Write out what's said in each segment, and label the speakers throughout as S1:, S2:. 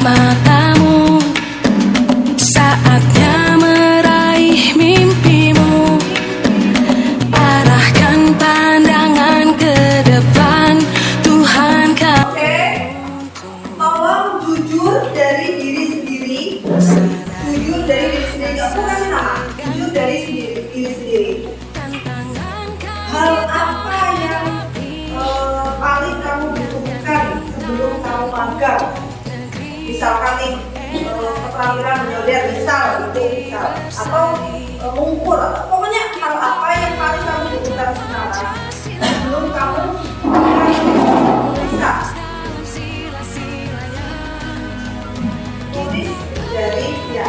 S1: matamu, saatnya meraih mimpimu. Arahkan pandangan ke depan, Tuhan kan.
S2: Oke, tolong jujur dari diri sendiri. Jujur dari diri sendiri. Aku kasih nama. Jujur dari diri sendiri. Hal apa yang paling kamu butuhkan sebelum kamu magang? Misalkan nih, keterampilan model, misal, atau mengukur, pokoknya hal apa yang paling kamu butuhkan sekarang sebelum kamu bisa tulis dari ini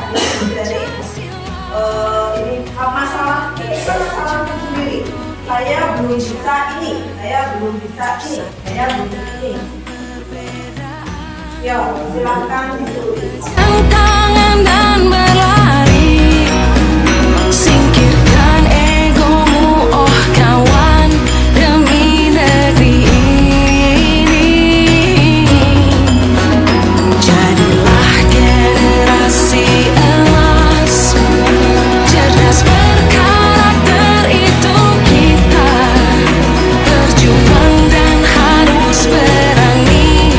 S2: masalah sendiri. Saya belum bisa ini, saya belum bisa ini, saya belum ini. Yo, silakan ditulis.
S1: Tangan dan berlari, singkirkan egomu, oh kawan, demi negeri ini. Jadilah generasi emas, cerdas berkarakter itu kita. Berjuang dan harus berani,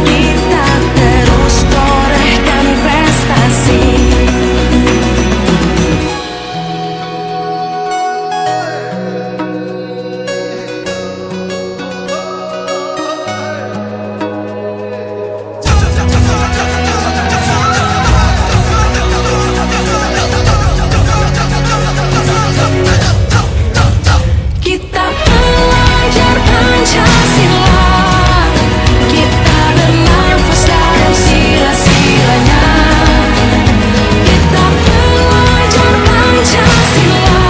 S1: kita terus torehkan prestasi. Kita belajar Pancasila, kita bernafas dalam sila-silanya. Kita belajar Pancasila,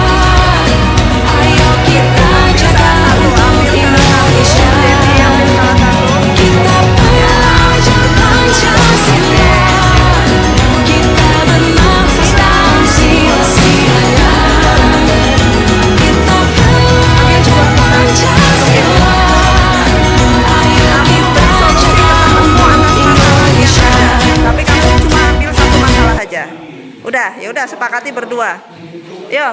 S1: ayo kita jaga untuk Indonesia. Kita belajar Pancasila, kita bernafas dalam sila-silanya. Kita belajar Pancasila, ayo kita jaga untuk Indonesia.
S3: Tapi kamu cuma ambil satu masalah aja. Udah, ya udah sepakati berdua. Yo.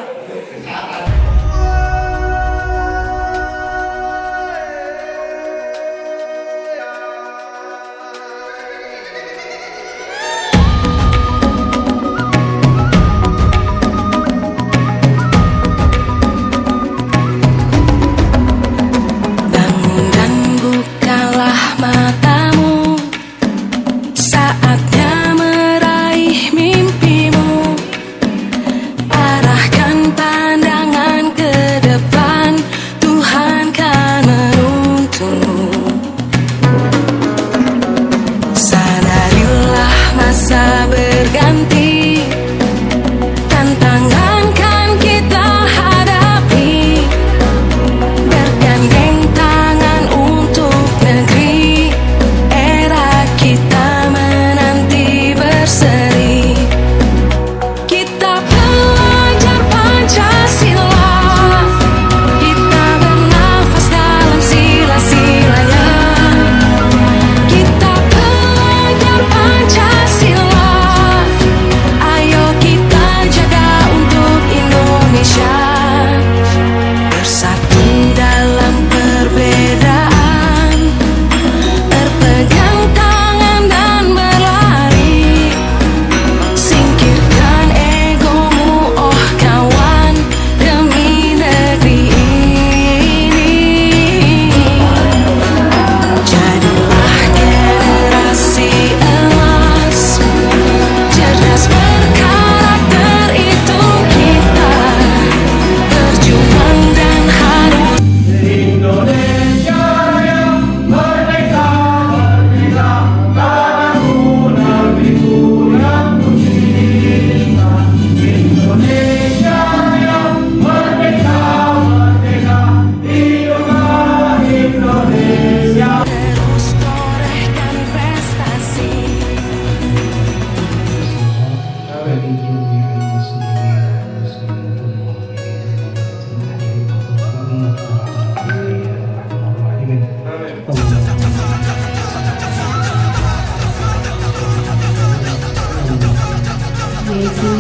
S1: Bangun dan bukalah matamu, saatnya meraih mimpimu. Arahkan pandangan ke depan, Tuhan kan menuntunmu. Sadarilah masa berganti, tantangan kan kita hadapi. Bergandeng tangan untuk negeri, era kita menanti.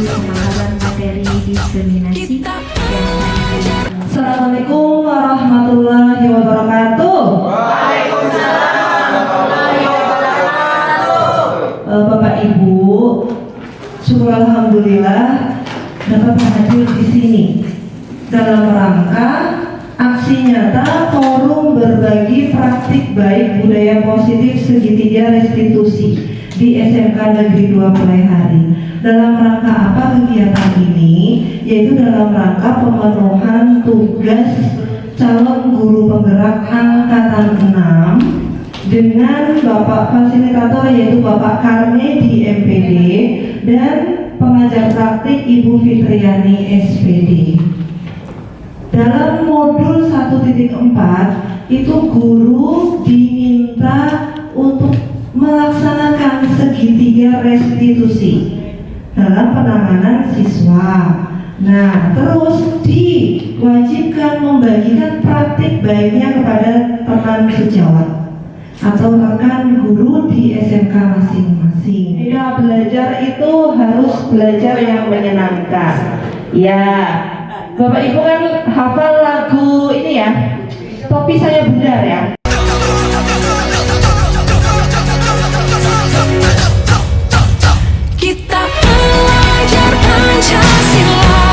S4: pemahaman materi diskriminasi dan
S2: Assalamualaikum warahmatullahi wabarakatuh. Bapak Ibu, syukur alhamdulillah dapat hadir di sini dalam rangka aksi nyata forum berbagi praktik baik budaya positif segitiga restitusi di SMK Negeri 2 Pelaihari. Dalam rangka apa kegiatan ini? Yaitu dalam rangka pemenuhan tugas calon guru penggerak angkatan 6 dengan Bapak Fasilitator yaitu Bapak Karne di MPD dan pengajar praktik Ibu Fitriani SPD. Dalam modul 1.4 itu guru diminta untuk melaksanakan segitiga restitusi dalam penanganan siswa. Nah, terus diwajibkan membagikan praktik baiknya kepada teman sejawat atau rekan guru di SMK masing-masing. Ya, belajar itu harus belajar yang menyenangkan. Ya, Bapak Ibu kan hafal lagu ini ya, Topi Saya Bundar ya.
S1: Kita belajar Pancasila,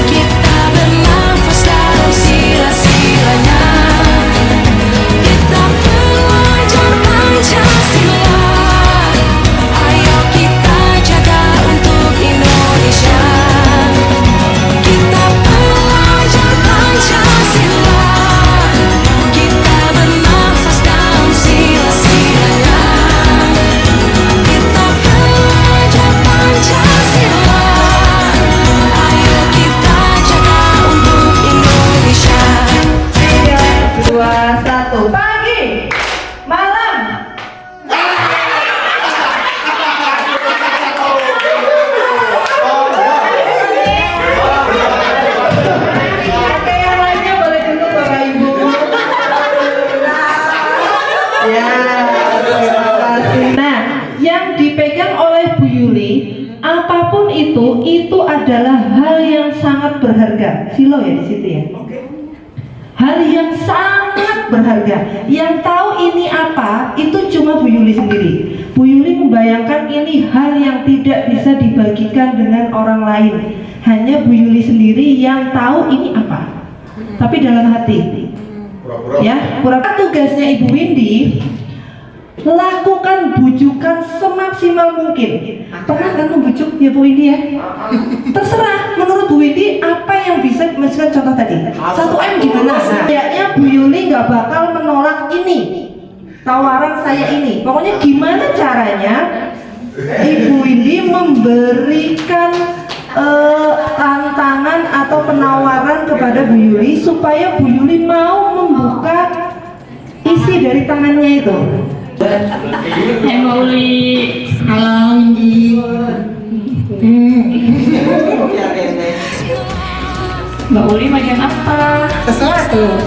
S1: kita bernafas dalam sila-silanya. Kita belajar Pancasila, ayo kita jaga untuk Indonesia. Kita belajar Pancasila, kita bernafas dalam sila-silanya. Kita belajar Pancasila, ayo kita jaga untuk Indonesia.
S2: 3, 2, 1, pagi, malam. Oke, yang lainnya boleh duduk Bapak Ibu. Ya, terima kasih. Nah, yang dipegang oleh Bu Yuli, apapun itu adalah hal yang sangat berharga. Silo ya di situ ya. Hal yang sangat berharga. Yang tahu ini apa, itu cuma Bu Yuli sendiri. Bu Yuli membayangkan ini hal yang tidak bisa dibagikan dengan orang lain. Hanya Bu Yuli sendiri yang tahu ini apa. Tapi dalam hati. Ya, pura-pura. Tugasnya Ibu Windy, lakukan bujukan semaksimal mungkin. Pernah kan membujuk ya Bu Windy ya? Terserah, menurut Bu Windy apa yang bisa dimasukkan contoh tadi? 1M gimana? Kayaknya Bu Yuli nggak bakal menolak ini, tawaran saya ini. Pokoknya gimana caranya Ibu Windy memberikan tantangan atau penawaran kepada Bu Yuli supaya Bu Yuli mau membuka isi dari tangannya itu.
S5: Hai Mbak Uli. Halo Windy. Mbak Uli bagian apa?
S6: Sesuatu.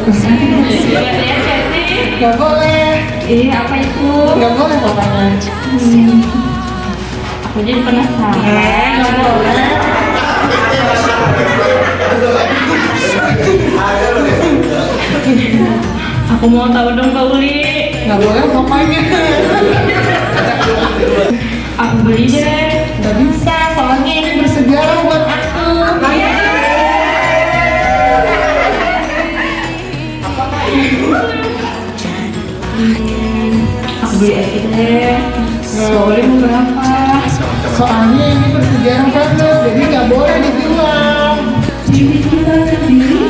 S6: Gak boleh.
S5: Apa itu?
S6: Gak boleh pokoknya.
S5: Aku jadi penasaran.
S6: Gak boleh.
S5: Aku mau tahu dong Mbak Uli.
S6: Gak boleh pokoknya.
S5: Aku beli deh.
S6: Gak bisa, soalnya ini bersejarah buat aku.
S5: Aku beli es itu deh. Mbak Uli mau berapa?
S6: Soalnya ini bersejarah banget, jadi gak boleh dijual.
S2: Diri kita sendiri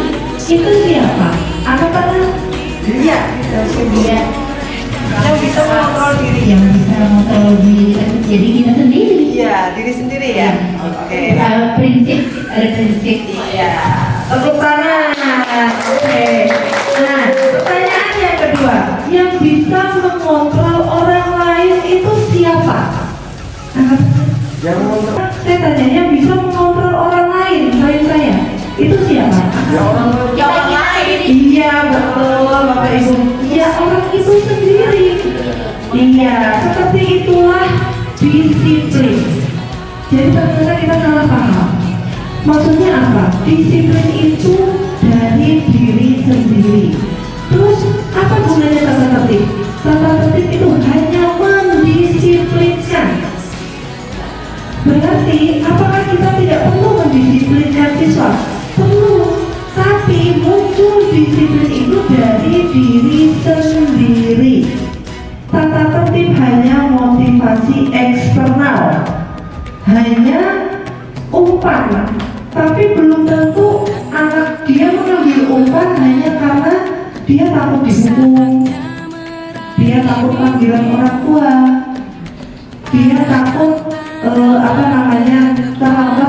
S2: itu siapa? Anak-anak? Dia. Yang bisa mengontrol diri.
S4: yang bisa mengontrol diri jadi kita sendiri.
S2: Iya, diri sendiri ya. Oke.
S4: Prinsip ada prinsip.
S2: Iya. Tepuk tangan. Oke. Nah, pertanyaan yang kedua, yang bisa mengontrol orang lain itu siapa? Saya tanya, yang bisa mengontrol orang lain selain saya itu siapa?
S6: Orang lain.
S2: Iya, betul Bapak Ibu. Ya, orang itu sendiri. Iya, seperti itulah disiplin. Jadi ternyata kita salah paham. Maksudnya apa? Disiplin itu dari diri sendiri. Terus apa gunanya tata tertib? Tata tertib itu hanya mendisiplinkan. Berarti apakah kita tidak perlu mendisiplinkan siswa? Perlu. Tapi muncul disiplin itu dari diri sendiri. Tata tertib hanya motivasi eksternal, hanya umpan, tapi belum tentu anak dia mengambil umpan hanya karena dia takut dihukum, dia takut panggilan orang tua, dia takut terlambat,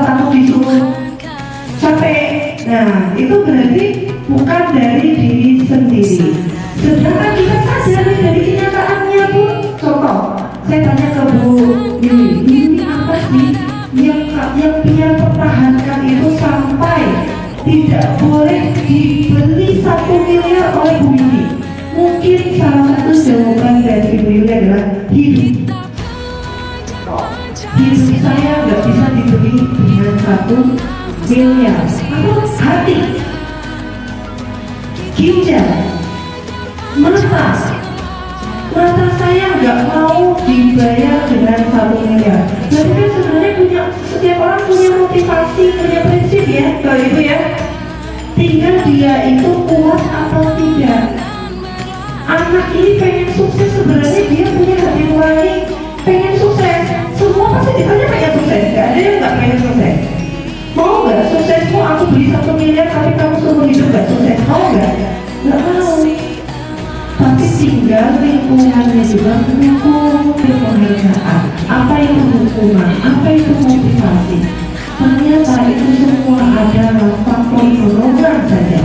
S2: takut disuruh capek. Nah, itu berarti bukan dari diri sendiri. Sedangkan kita sadari dari kenyataannya pun. Contoh, saya tanya ke Bu Yuli, ini apa sih yang dia pertahankan itu sampai tidak boleh dibeli 1 miliar oleh Bu Yuli? Mungkin salah satu jawaban dari Bu Yuli adalah hidup. Hidup saya nggak bisa dibeli dengan 1 miliar. Atau hati, ginjal, mata saya nggak mau dibayar dengan 1 miliar. Jadi kan sebenarnya setiap orang punya motivasi, punya prinsip ya, kalau itu ya. Tinggal dia itu kuat atau tidak. Anak ini pengen sukses, sebenarnya dia punya hati nurani pengen sukses. Semua pasti ditanya pengen sukses, nggak ada yang nggak pengen sukses. Mau nggak suksesmu aku beli 1 miliar tapi kamu seumur hidup nggak sukses? Mau nggak? Nggak mau. Tapi tinggal lingkungannya juga mendukung penghargaan. Apa itu hukuman? Apa itu motivasi? Ternyata itu semua adalah faktor program saja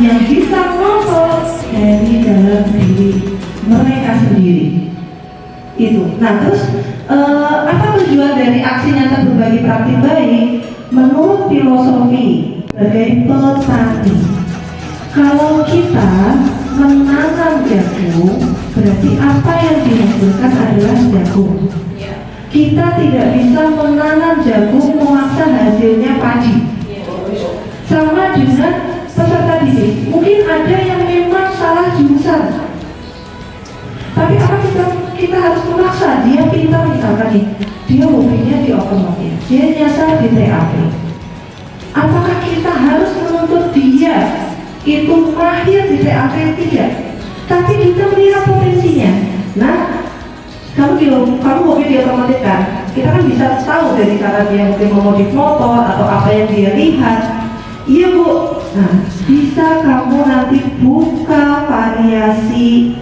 S2: yang bisa ngotot dari dalam diri mereka sendiri. Itu. Nah terus apa tujuan dari aksi nyata berbagi praktik baik? Menurut filosofi sebagai petani, kalau kita menanam jagung, berarti apa yang dihasilkan adalah jagung. Kita tidak bisa menanam jagung memaksa hasilnya padi. Sama dengan peserta didik, mungkin ada yang memang salah jurusan, tapi apa kita harus memaksa dia pintar, misalkan nih, dia hobinya di otomotif, dia nyasar di TAP. Apakah kita harus menuntut dia itu mahir di TAP? Tidak. Tapi kita melihat potensinya. Nah, kamu hobi di otomotif kan? Kita kan bisa tahu dari cara dia mungkin memodif motor atau apa yang dia lihat. Iya Bu. Nah, bisa kamu nanti buka variasi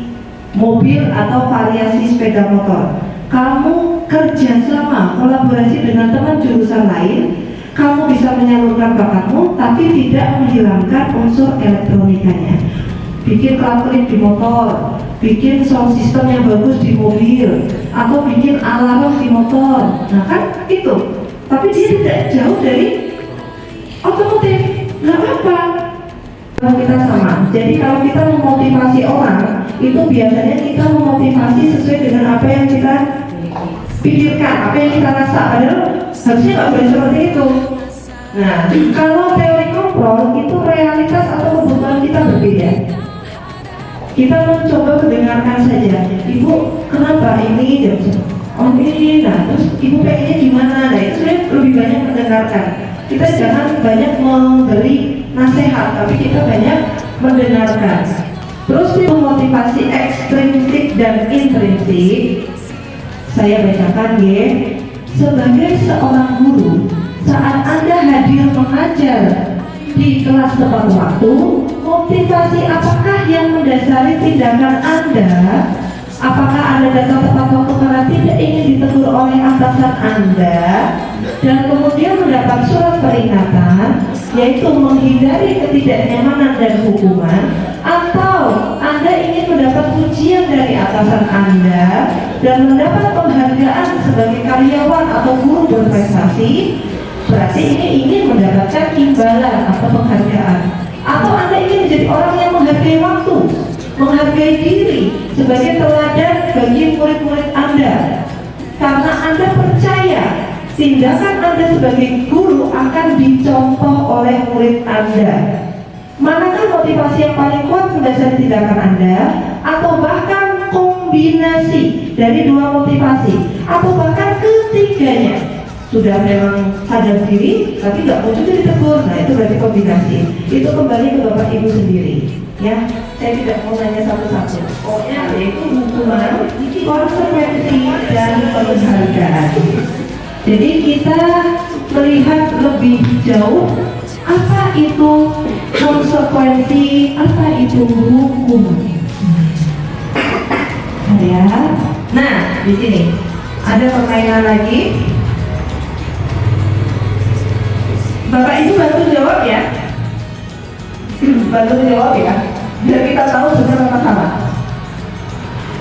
S2: mobil atau variasi sepeda motor. Kamu kerja sama, kolaborasi dengan teman jurusan lain, kamu bisa menyalurkan bakatmu tapi tidak menghilangkan unsur elektronikanya. Bikin klip di motor, bikin sound system yang bagus di mobil, atau bikin alarm di motor. Nah kan itu. Tapi dia tidak jauh dari otomotif, nggak apa-apa. Kalau kita sama, jadi kalau kita memotivasi orang, itu biasanya kita memotivasi sesuai dengan apa yang kita pikirkan, apa yang kita rasa. Padahal harusnya nggak boleh seperti itu. Nah, kalau teori kontrol itu realitas atau kebutuhan kita berbeda. Kita mencoba mendengarkan saja, Ibu kenapa ini? Oh ini, nah terus Ibu pengennya gimana? Nah itu sebenarnya lebih banyak mendengarkan. Kita jangan banyak memberi nasihat, tapi kita banyak mendengarkan. Terus motivasi ekstrinsik dan intrinsik, saya bacakan ya. Sebagai seorang guru, saat Anda hadir mengajar di kelas tepat waktu, motivasi apakah yang mendasari tindakan Anda? Apakah Anda datang tepat waktu karena tidak ingin ditegur oleh atasan Anda dan kemudian mendapat surat peringatan, yaitu menghindari ketidaknyamanan dan hukuman, atau Anda ingin mendapat pujian dari atasan Anda dan mendapat penghargaan sebagai karyawan atau guru berprestasi? Berarti ini ingin mendapatkan imbalan atau penghargaan. Atau Anda ingin menjadi orang yang menghargai waktu, menghargai diri sebagai teladan bagi murid-murid Anda, karena Anda percaya tindakan Anda sebagai guru akan dicontoh oleh murid Anda. Manakah motivasi yang paling kuat mendasari tindakan Anda, atau bahkan kombinasi dari dua motivasi, atau bahkan ketiganya? Sudah memang sadar diri, tapi nggak mau juga ditegur. Nah, itu berarti kombinasi. Itu kembali ke Bapak Ibu sendiri. Ya, saya tidak mau nanya satu-satu. Pokoknya yaitu hukuman, konsekuensi, dan penghargaan. Jadi kita melihat lebih jauh apa itu konsekuensi, apa itu hukum. Ya. Nah, di sini ada permainan lagi. Bapak Ibu bantu jawab ya. Bantu jawab ya. Biar kita tahu bersama-sama.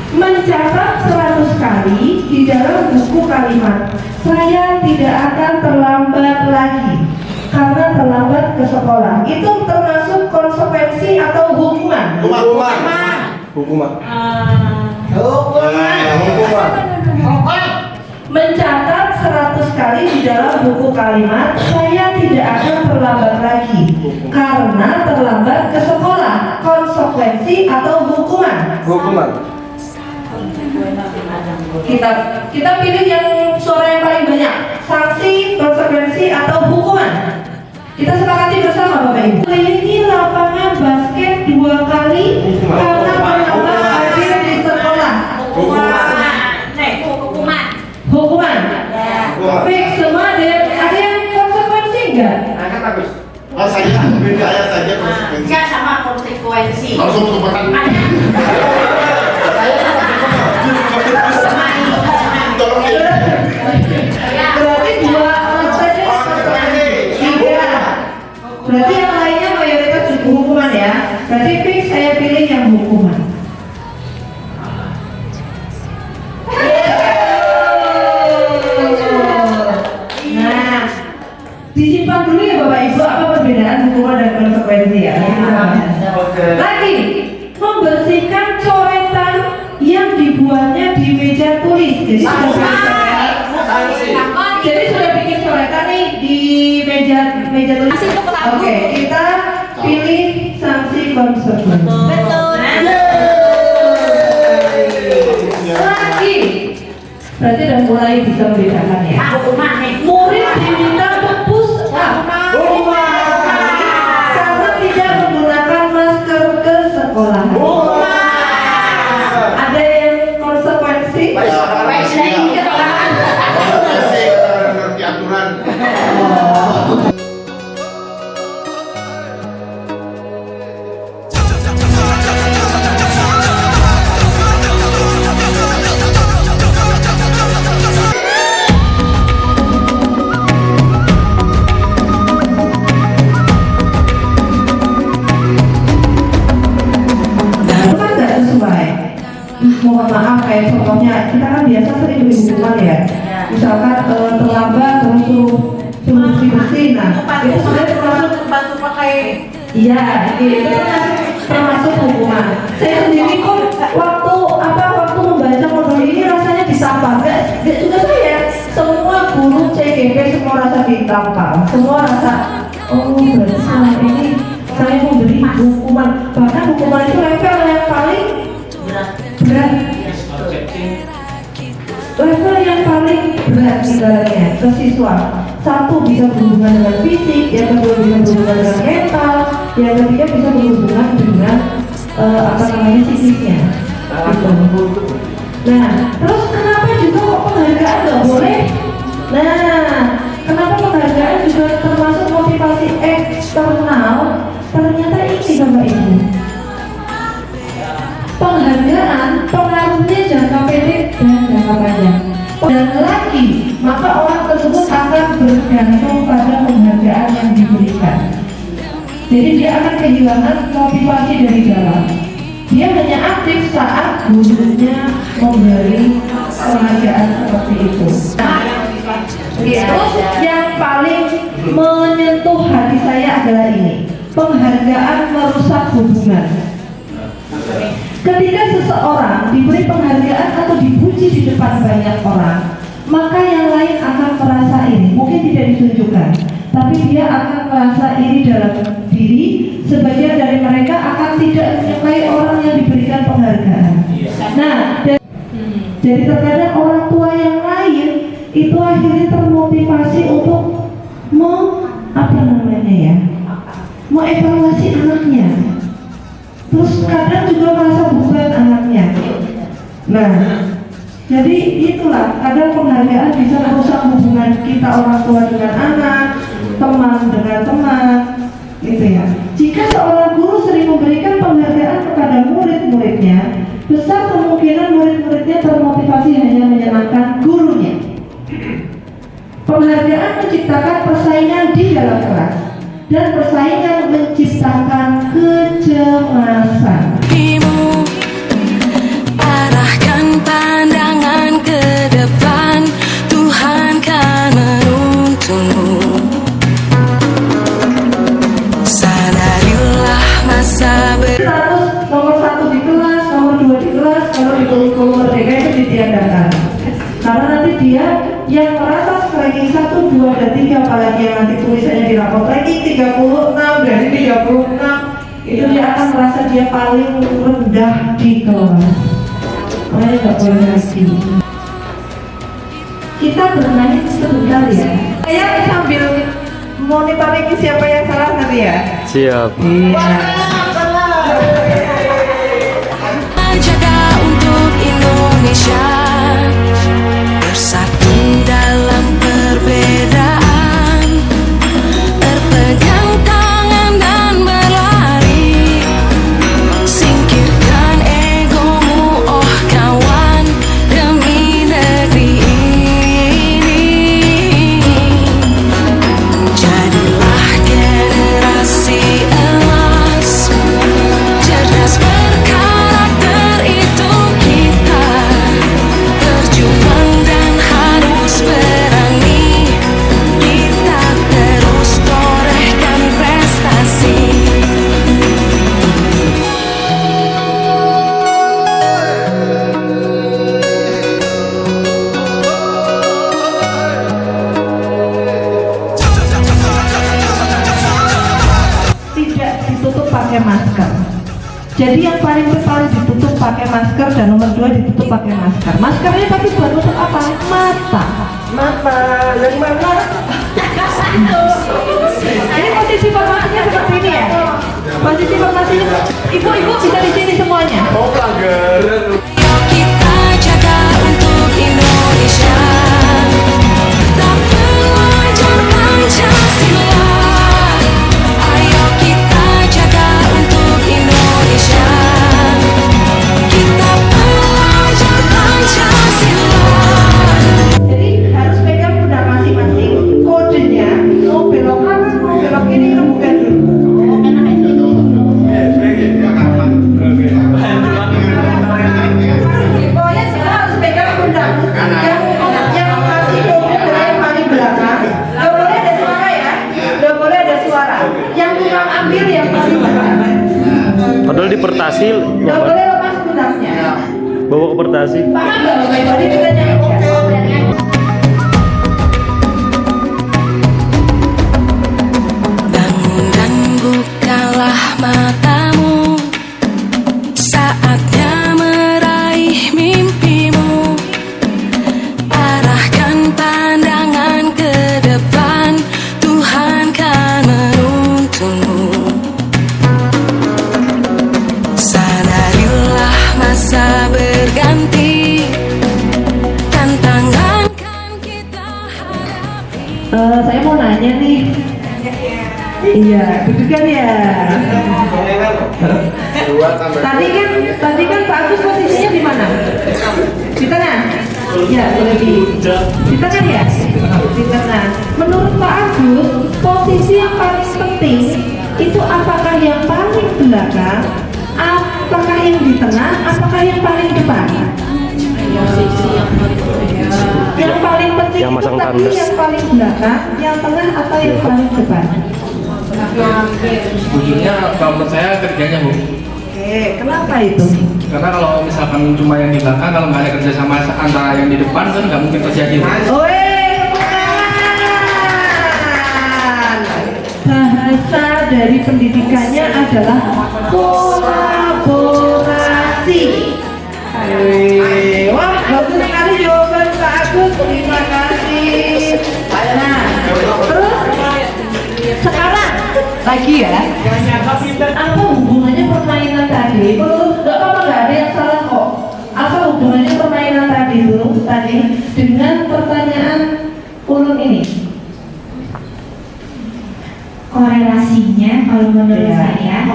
S2: Mencatat 100 kali di dalam buku kalimat, saya tidak akan terlambat lagi karena terlambat ke sekolah. Itu termasuk konsekuensi atau hukuman?
S7: Hukuman.
S2: Mencatat 100 kali di dalam buku kalimat, saya tidak akan terlambat lagi karena terlambat ke sekolah. Konsekuensi atau hukuman?
S7: Hukuman.
S2: Kita pilih yang suara yang paling banyak. Sanksi, konsekuensi, atau hukuman? Kita sepakati bersama Bapak Ibu. Kelilingi lapangan basket 2 kali karena terlambat hadir di sekolah. Hukuman. Fix semua ada yang konsekuensi enggak?
S6: Saya beda ya saja konsekuensi.
S8: Enggak sama konsekuensi.
S6: Langsung tutupan. Tolong ya.
S2: Berarti 2 saja konsekuensi. 3. Berarti yang lainnya mayoritas hukuman ya. Berarti fix saya pilih yang hukuman. Nah, disimpan dulu ya Bapak Ibu apa perbedaan hukuman dan konsekuensi ya. Lagi, membersihkan coretan yang dibuatnya di meja tulis. Jadi sudah bikin coretan nih di meja tulis. Oke, kita pilih sanksi konsekuensi. Lagi, berarti udah mulai bisa membedakan ya. Murid diminta untuk push up karena tidak menggunakan masker ke sekolah. Ada yang konsekuensi?
S6: Ngerti aturan. Mohon maaf kayak contohnya kita kan biasa sering beri hukuman ya. Misalkan terlambat terus suruh bersih. Nah itu sudah termasuk
S8: bantu pakai.
S2: iya itu termasuk hukuman. Saya sendiri kok waktu membaca modul ini rasanya disampah. Gak juga saya. Semua guru CGP semua rasa ditampar. Semua rasa berarti selama ini saya memberi hukuman. Bahkan hukuman itu level yang paling berat. Level yang paling berat ibaratnya ke siswa. Satu bisa berhubungan dengan fisik, yang kedua bisa berhubungan dengan mental, yang ketiga bisa berhubungan dengan psikisnya. Gitu. Nah, terus kenapa juga kok penghargaan nggak boleh? Nah, kenapa penghargaan juga termasuk motivasi eksternal? Ternyata ini Bapak Ibu. Penghargaan pengaruhnya jangka pendek dan jangka panjang. Dan lagi, maka orang tersebut akan bergantung pada penghargaan yang diberikan. Jadi dia akan kehilangan motivasi dari dalam. Dia hanya aktif saat gurunya memberi penghargaan seperti itu. Nah, terus yang paling menyentuh hati saya adalah ini. Penghargaan merusak hubungan. Ketika seseorang diberi penghargaan atau dipuji di depan banyak orang, maka yang lain akan merasa
S6: ditunjukkan, tapi dia akan merasa iri dalam diri. Sebagian dari mereka akan tidak menyukai orang yang diberikan penghargaan. Nah, jadi terkadang orang tua yang lain itu akhirnya termotivasi untuk mengevaluasi anaknya. Terus kadang juga merasa beban anaknya. Nah, jadi itulah kadang penghargaan bisa merusak hubungan kita orang tua dengan anak, teman dengan teman, gitu ya. Jika seorang guru sering memberikan penghargaan kepada murid-muridnya, besar kemungkinan murid-muridnya termotivasi hanya menyenangkan gurunya. Penghargaan menciptakan persaingan di dalam kelas, dan persaingan menciptakan kecemasan.
S1: Arahkan pandangan ke depan, Tuhan kan menuntunmu. Sadarilah masa
S6: Status nomor 1 di kelas, nomor 2 di kelas, kalau di kurikulum merdeka itu ditiadakan. Karena nanti dia yang merasa ranking 1, 2, dan 3, apalagi yang nanti tulisannya di rapor ranking 36 dari 36, itu dia akan merasa dia paling rendah di kelas. Makanya nggak boleh lagi. Kita bermain sebentar ya. Saya sambil monitoring siapa yang salah nanti ya.
S7: Siap.
S1: jaga untuk Indonesia, bersatu dalam perbedaan, berpegang tangan dan berlari, singkirkan egomu oh kawan, demi negeri ini. Jadilah generasi emas, cerdas berkarakter itu kita, berjuang dan harus berani, kita terus torehkan prestasi.
S6: Tidak ditutup pakai masker. Jadi yang paling depan ditutup pakai masker dan nomor 2 ditutup pakai masker. Maskernya tapi buat tutup apa? Mata.
S7: Mata yang mana?
S6: Ini posisi formasinya seperti ini ya. Posisi formasinya. Ibu-ibu bisa di sini semuanya.
S7: Oh, pelanggaran.
S1: Ayo kita jaga untuk Indonesia, tak belajar Pancasila. Ayo kita jaga untuk Indonesia, kita belajar Pancasila.
S6: Jadi harus pegang pundak masing-masing. Kodenya mau belok kanan, mau belok kiri, bukan dulu. Pokoknya kita harus pegang pundak. Yang masih kode yang paling belakang. Gak boleh ada suara ya. Gak boleh ada suara. Yang kurang ambil yang paling belakang.
S7: Padahal di pertasi
S6: Gak boleh lepas pundaknya.
S7: bawa ke pertasi.
S6: Paham gak Bapak Ibu? Tadi kita nyanyi.
S1: Bangun dan bukalah matamu, saatnya meraih mimpimu. Arahkan pandangan ke depan, Tuhan kan menuntunmu. Sadarilah masa berganti, tantangan kan kita hadapi.
S6: Saya mau nanya nih. Iya, dudukan ya. Tadi kan Pak Agus posisinya di mana? Di tengah. Ya, lebih. Di tengah ya? Di tengah. Menurut Pak Agus, posisi yang paling penting itu apakah yang paling belakang, apakah yang di tengah, apakah yang paling depan? Yang paling penting
S7: Yang
S6: itu
S7: masang
S6: tadi
S7: tanda.
S6: yang paling belakang, yang tengah atau yang paling depan?
S9: Ujungnya kalau menurut saya kerjanya Bu,
S6: Oke, kenapa itu?
S9: karena kalau misalkan cuma yang di belakang, kalau nggak ada kerjasama antara yang di depan kan nggak mungkin terjadi Bu.
S6: Weh, tepuk tangan.
S2: dari pendidikannya adalah kolaborasi. Wah, bagus sekali jawaban Pak Agus. Terima kasih. Nah, terus sekarang lagi ya. Apa hubungannya permainan tadi? Nggak apa-apa, nggak ada yang salah kok. Apa hubungannya permainan tadi dengan pertanyaan ulun ini?
S4: Korelasinya kalau menurut saya,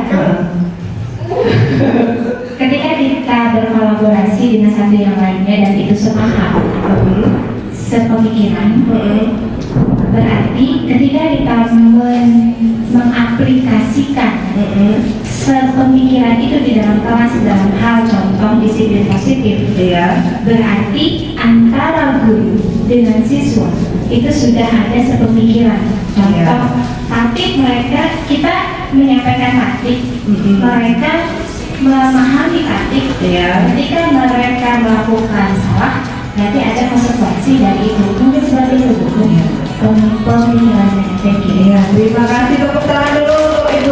S4: ketika kita berkolaborasi dengan satu yang lainnya dan itu sepaham, sepemikiran, berarti ketika kita mengaplikasikan sepemikiran itu di dalam kelas dalam hal contoh disiplin positif, berarti antara guru dengan siswa itu sudah ada sepemikiran. Contoh taktik mereka, kita menyampaikan taktik, mereka memahami taktik. Ketika mereka melakukan salah, nanti ada konsekuensi dari itu. Mungkin seperti itu Bu. Pemikirannya.
S2: Terima kasih, tepuk tangan dulu untuk Ibu.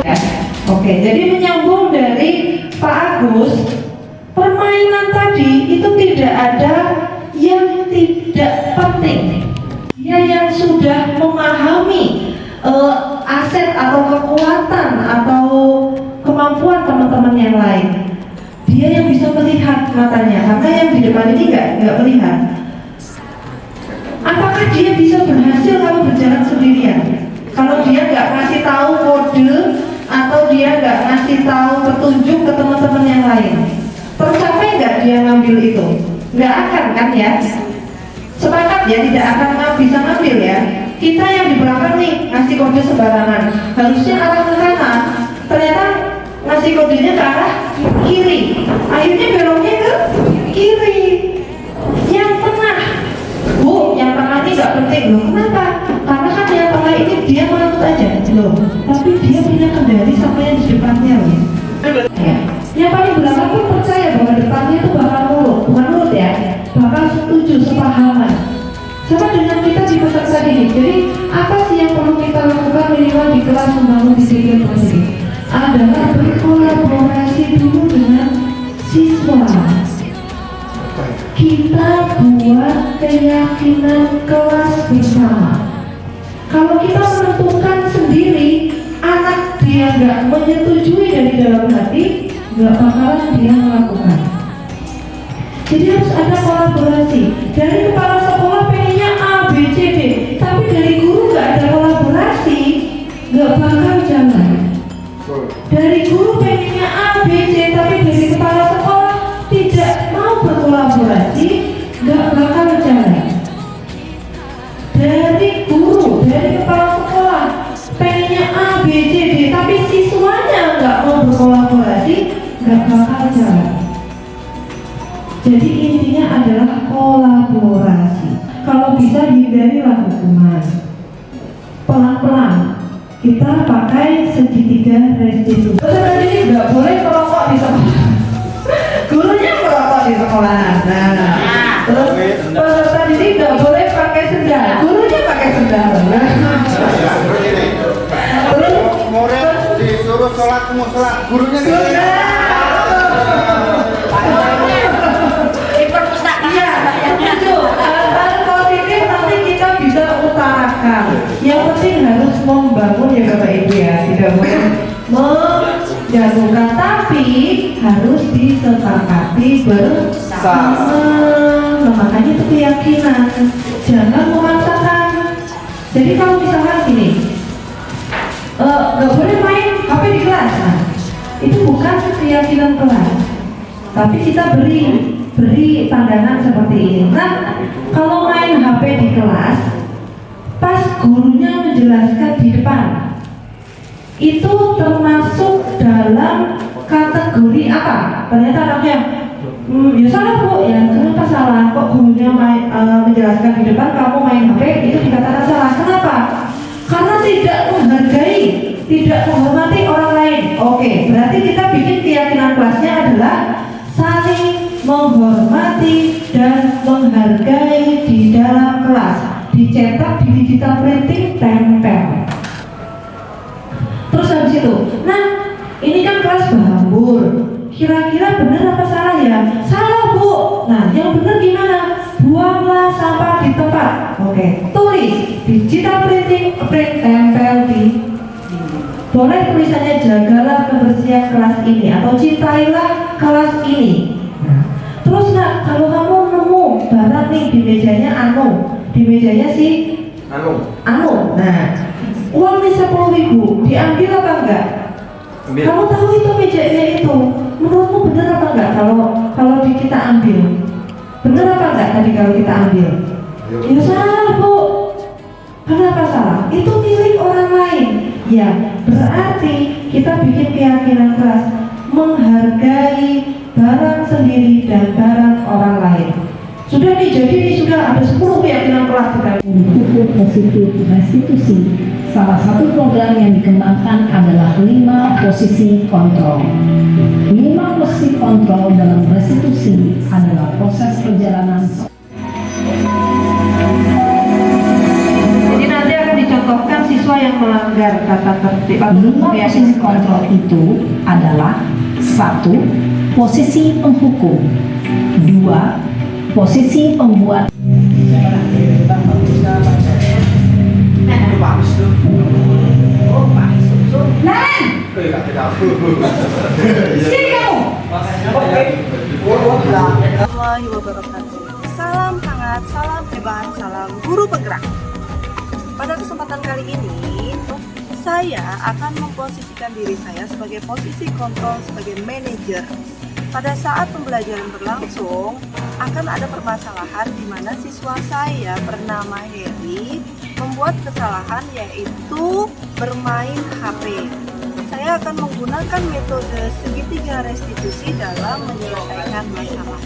S2: Oke, jadi menyambung dari Pak Agus, permainan tadi itu tidak ada yang tidak penting. Dia yang sudah memahami aset atau kekuatan atau kemampuan teman-teman yang lain. Dia yang bisa melihat matanya, karena yang di depan ini nggak melihat. Apakah dia bisa berhasil kalau berjalan sendirian? Kalau dia nggak ngasih tahu kode atau dia nggak ngasih tahu petunjuk ke teman-teman yang lain, tercapai nggak dia ngambil itu? Nggak akan kan ya? Sepakat ya, tidak akan bisa ngambil ya. Kita yang di belakang nih ngasih kode sembarangan, harusnya arah ke kanan, ternyata ngasih kodenya ke arah kiri, akhirnya beloknya ke kiri. Yang tengah, Bu, yang tengah ini nggak penting loh. Kenapa? Karena kan yang tengah ini dia manut aja loh, tapi dia punya kendali sama yang di depannya loh. Ya. Yang paling belakang pun percaya bahwa depannya itu bakal mulus, bukan mulus ya, bakal setuju, sepahaman. Sama dengan kita di peserta didik. Jadi apa sih yang perlu kita lakukan minimal di kelas membangun disiplin positif? Adalah berkolaborasi dulu dengan siswa. Kita buat keyakinan kelas bersama. Kalau kita menentukan sendiri, anak dia nggak menyetujui dari dalam hati, nggak bakalan dia melakukan. Jadi harus ada kolaborasi. Dari kepala sekolah pengennya A, B, C, D, tapi dari guru nggak ada kolaborasi, nggak bakal jalan. Dari guru pengennya A, B, C, tapi dari kepala sekolah tidak mau berkolaborasi, nggak bakal jalan. Dari guru, dari kepala sekolah pengennya A, B, C, D, tapi siswanya nggak mau berkolaborasi, nggak bakal jalan. Jadi intinya adalah kolaborasi. Kalau bisa hindarilah hukuman. Pelan-pelan kita pakai segitiga restitusi. Peserta ini nggak boleh merokok di sekolah. Gurunya merokok di sekolah. Nah, terus peserta ini nggak boleh pakai sendal. Gurunya pakai sendal. Terus
S10: murid disuruh sholat musola, gurunya nggak.
S2: Hal positif nanti kita bisa utarakan. Yang penting harus membangun ya Bapak Ibu ya, tidak boleh menjatuhkan, tapi harus disepakati bersama. Nah, makanya itu keyakinan, jangan memaksakan. Jadi kalau misalkan gini, nggak boleh main HP di kelas, nah, itu bukan keyakinan kelas, tapi kita beri pandangan seperti ini. Nah, kalau main HP di kelas, pas gurunya menjelaskan di depan, itu termasuk dalam kategori apa? Ternyata anaknya, ya salah Bu, ya kenapa salah? Kok gurunya menjelaskan di depan, kamu main HP, itu dikatakan salah. Kenapa? Karena tidak menghargai, tidak menghormati orang lain. Oke, berarti kita bikin keyakinan kelasnya adalah saling menghormati dan menghargai di dalam kelas, dicetak di digital printing, tempel. Terus habis itu. Nah, ini kan kelas berhambur. Kira-kira benar apa salah ya? Salah, Bu. Nah, yang benar gimana? Buanglah sampah di tempat. Oke, tulis digital printing, print tempel di. Boleh tulisannya jagalah kebersihan kelas ini atau cintailah kelas ini. Nah, terus nak, kalau kamu nemu barang nih di mejanya di mejanya si Anu. Nah, uang nih 10.000 diambil apa enggak?
S7: Ambil.
S2: Kamu tahu itu mejanya itu, menurutmu benar apa enggak kalau kita ambil? Benar apa enggak tadi kalau kita ambil? Ya salah, Bu. Kenapa salah? Itu milik orang lain. Ya, berarti kita bikin keyakinan keras menghargai barang sendiri dan barang orang lain. Sudah nih, jadi nih sudah ada 10 keyakinan kelas kita.
S4: Hukum positif restitusi. Salah satu program yang dikembangkan adalah 5 posisi kontrol. 5 posisi kontrol dalam restitusi adalah proses perjalanan.
S2: Jadi nanti akan dicontohkan siswa yang melanggar tata tertib.
S4: 5 posisi kontrol itu adalah 1. Posisi penghukum. 2. Posisi pembuat.
S3: Warahmatullahi wabarakatuh. Salam hangat, salam hebat, salam guru penggerak. Pada kesempatan kali ini, saya akan memposisikan diri saya sebagai posisi kontrol sebagai manajer. Pada saat pembelajaran berlangsung, akan ada permasalahan di mana siswa saya bernama Heri membuat kesalahan, yaitu bermain HP. Saya akan menggunakan metode segitiga restitusi dalam menyelesaikan masalah.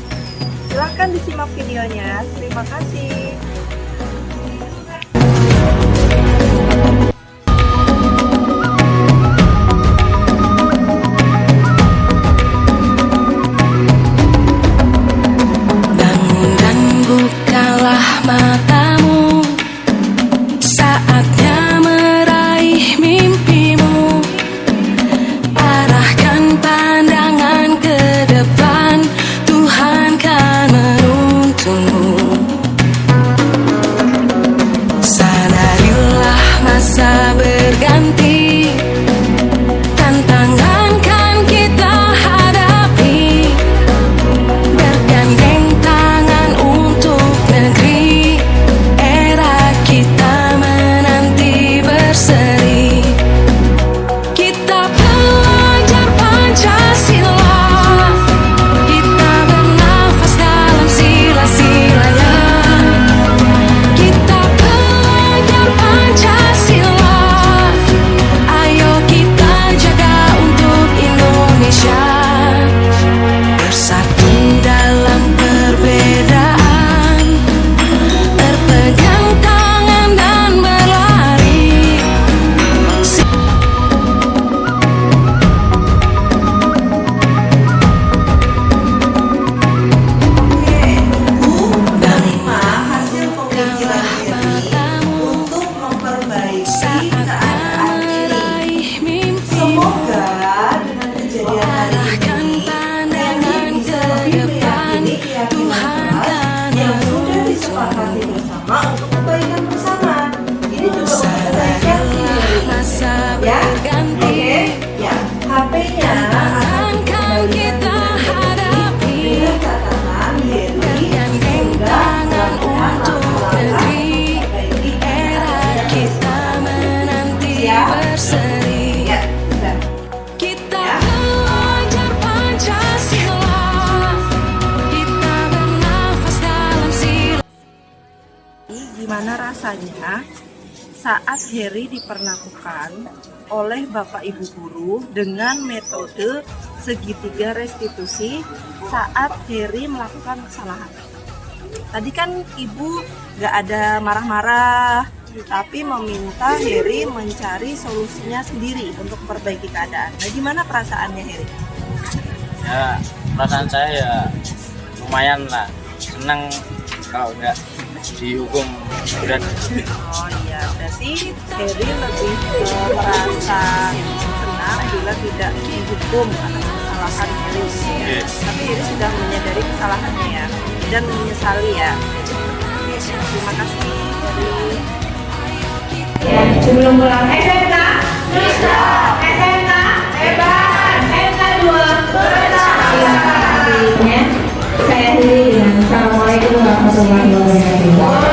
S3: Silahkan disimak videonya. Terima kasih.
S1: Bangun dan bukalah matamu, saatnya meraih mimpimu. Arahkan pandangan ke depan, Tuhan kan menuntunmu. Sadarilah masa berganti, tantangan kan kita hadapi. Bergandeng tangan untuk negeri, era kita menanti berseri. Kita pelajar Pancasila, kita bernafas dalam sila-silanya. Kita pelajar Pancasila, ayo kita jaga untuk Indonesia. Bersatu dalam perbedaan, berpegang tangan dan berlari.
S3: Hasil pemikiran Heri untuk memperbaiki keadaan ini. Semoga dengan kejadian hari ini, Heri bisa lebih meyakini keyakinan keras yang sudah disepakati bersama untuk kebaikan bersama. Ini juga untuk kebaikan si Heri. Ya, oke, ya. HP-nya akan kita hadapi dengan catatan Heri
S1: Tangan untuk negeri, era kita menanti berseri.
S3: Ya, sudah.
S1: Kita pelajar Pancasila, kita bernafas dalam sila.
S3: Gimana rasanya saat Heri diperlakukan oleh Bapak Ibu guru dengan metode segitiga restitusi saat Heri melakukan kesalahan? Tadi kan Ibu gak ada marah-marah, tapi meminta Heri mencari solusinya sendiri untuk memperbaiki keadaan. Nah, gimana perasaannya Heri?
S11: Ya, perasaan saya ya lumayan lah, senang kalau nggak dihukum berat.
S3: Oh iya, berarti Heri lebih merasa senang senang bila tidak dihukum atas kesalahan Heri. Tapi Heri sudah menyadari kesalahannya ya dan menyesali ya. Terima kasih Heri.
S4: Ya, sebelum pulang SMK, bisa. SMK, hebat. SMK 2, terima kasih. Saya Heri dengan Assalamualaikum warahmatullahi wabarakatuh.